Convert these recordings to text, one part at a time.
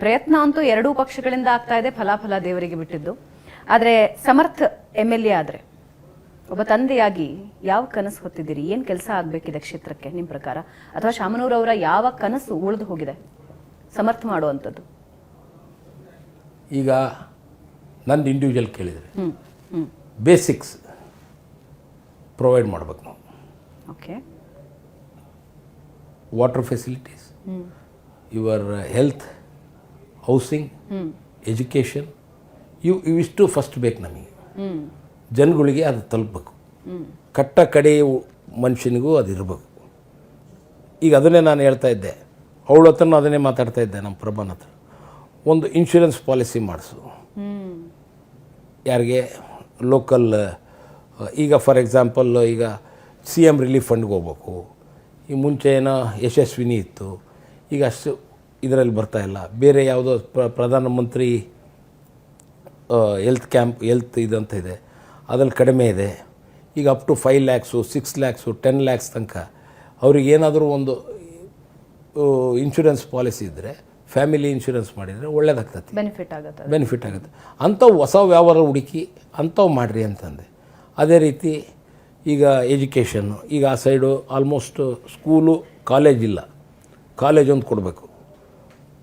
ಪ್ರಯತ್ನ ಅಂತೂ ಎರಡೂ ಪಕ್ಷಗಳಿಂದ ಆಗ್ತಾ ಇದೆ, ಫಲಾಫಲ ದೇವರಿಗೆ ಬಿಟ್ಟಿದ್ದು. ಆದರೆ ಸಮರ್ಥ MLA ಆದರೆ ಒಬ್ಬ ತಂದೆಯಾಗಿ ಯಾವ ಕನಸು ಹೊತ್ತಿದ್ದೀರಿ? ಏನು ಕೆಲಸ ಆಗಬೇಕಿದೆ ಕ್ಷೇತ್ರಕ್ಕೆ ನಿಮ್ಮ ಪ್ರಕಾರ? ಅಥವಾ ಶಾಮನೂರ್ ಅವರ ಯಾವ ಕನಸು ಉಳಿದು ಹೋಗಿದೆ ಸಮರ್ಥ ಮಾಡುವಂಥದ್ದು? ಈಗ ನಂದು ಇಂಡಿವಿಜುವಲ್ ಕೇಳಿದರೆ ಬೇಸಿಕ್ಸ್ ಪ್ರೊವೈಡ್ ಮಾಡ್ಬೇಕು ನಾವು. Okay. Water facilities, your health, housing, education, ಇವಿಷ್ಟು ಫಸ್ಟ್ ಬೇಕು ನಮಗೆ. ಜನಗಳಿಗೆ ಅದು ತಲುಪಬೇಕು. ಕಟ್ಟ ಕಡೆ ಮನುಷ್ಯನಿಗೂ ಅದು ಇರಬೇಕು. ಈಗ ಅದನ್ನೇ ನಾನು ಹೇಳ್ತಾ ಇದ್ದೆ, ಅವಳ ಹತ್ರನೂ ಅದನ್ನೇ ಮಾತಾಡ್ತಾ ಇದ್ದೆ, ನಮ್ಮ ಪ್ರಭಾನ ಹತ್ರ. ಒಂದು ಇನ್ಶೂರೆನ್ಸ್ ಪಾಲಿಸಿ ಮಾಡಿಸು ಯಾರಿಗೆ ಲೋಕಲ್. ಈಗ ಫಾರ್ ಎಕ್ಸಾಂಪಲ್ ಈಗ CM ರಿಲೀಫ್ ಫಂಡ್ಗೆ ಹೋಗ್ಬೇಕು. ಈ ಮುಂಚೆ ಏನೋ ಯಶಸ್ವಿನಿ ಇತ್ತು, ಈಗ ಅಷ್ಟು ಇದರಲ್ಲಿ ಬರ್ತಾಯಿಲ್ಲ. ಬೇರೆ ಯಾವುದೋ ಪ್ರಧಾನಮಂತ್ರಿ ಹೆಲ್ತ್ ಇದಂತ ಇದೆ, ಅದ್ರಲ್ಲಿ ಕಡಿಮೆ ಇದೆ. ಈಗ up to 5 lakhs, 6 lakhs, 10 lakhs ತನಕ ಅವ್ರಿಗೆ ಏನಾದರೂ ಒಂದು ಇನ್ಶೂರೆನ್ಸ್ ಪಾಲಿಸಿ ಇದ್ದರೆ, ಫ್ಯಾಮಿಲಿ ಇನ್ಶೂರೆನ್ಸ್ ಮಾಡಿದರೆ ಒಳ್ಳೇದಾಗ್ತದೆ, ಬೆನಿಫಿಟ್ ಆಗುತ್ತೆ. ಅಂಥವು ಹೊಸ ವ್ಯವಹಾರ ಹುಡುಕಿ ಅಂಥವು ಮಾಡಿರಿ ಅಂತಂದೆ. ಅದೇ ರೀತಿ ಈಗ ಎಜುಕೇಷನ್ನು, ಈಗ ಆ ಸೈಡು ಆಲ್ಮೋಸ್ಟ್ ಸ್ಕೂಲು ಕಾಲೇಜ್ ಇಲ್ಲ, ಕಾಲೇಜ್ ಒಂದು ಕೊಡಬೇಕು.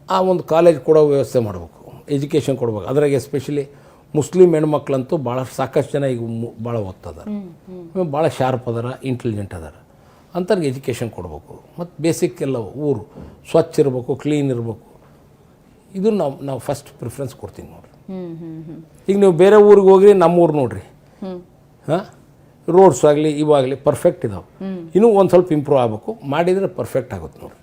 ಆ ಒಂದು ಕಾಲೇಜ್ ಕೊಡೋ ವ್ಯವಸ್ಥೆ ಮಾಡಬೇಕು, ಎಜುಕೇಷನ್ ಕೊಡ್ಬೇಕು. ಅದ್ರಾಗೆ ಎಸ್ಪೆಷಲಿ ಮುಸ್ಲಿಂ ಹೆಣ್ಮಕ್ಳಂತೂ ಭಾಳ ಸಾಕಷ್ಟು ಜನ ಈಗ ಭಾಳ ಓದ್ತದಾರೆ, ಭಾಳ ಶಾರ್ಪ್ ಅದಾರ, ಇಂಟೆಲಿಜೆಂಟ್ ಅದಾರ. ಅಂಥವ್ರಿಗೆ ಎಜುಕೇಷನ್ ಕೊಡಬೇಕು. ಮತ್ತು ಬೇಸಿಕ್ ಎಲ್ಲ ಊರು ಸ್ವಚ್ಛ ಇರಬೇಕು, ಕ್ಲೀನ್ ಇರಬೇಕು. ಇದು ನಾವು ಫಸ್ಟ್ ಪ್ರಿಫರೆನ್ಸ್ ಕೊಡ್ತೀನಿ ನೋಡಿರಿ. ಈಗ ನೀವು ಬೇರೆ ಊರಿಗೆ ಹೋಗ್ರಿ, ನಮ್ಮ ಊರು ನೋಡಿರಿ, ಹಾಂ, ರೋಡ್ಸ್ ಆಗಲಿ ಇವಾಗಲಿ ಪರ್ಫೆಕ್ಟ್ ಇದಾವೆ. ಇನ್ನೂ ಒಂದು ಸ್ವಲ್ಪ ಇಂಪ್ರೂವ್ ಆಗಬೇಕು, ಮಾಡಿದರೆ ಪರ್ಫೆಕ್ಟ್ ಆಗುತ್ತೆ ನೋಡಿರಿ.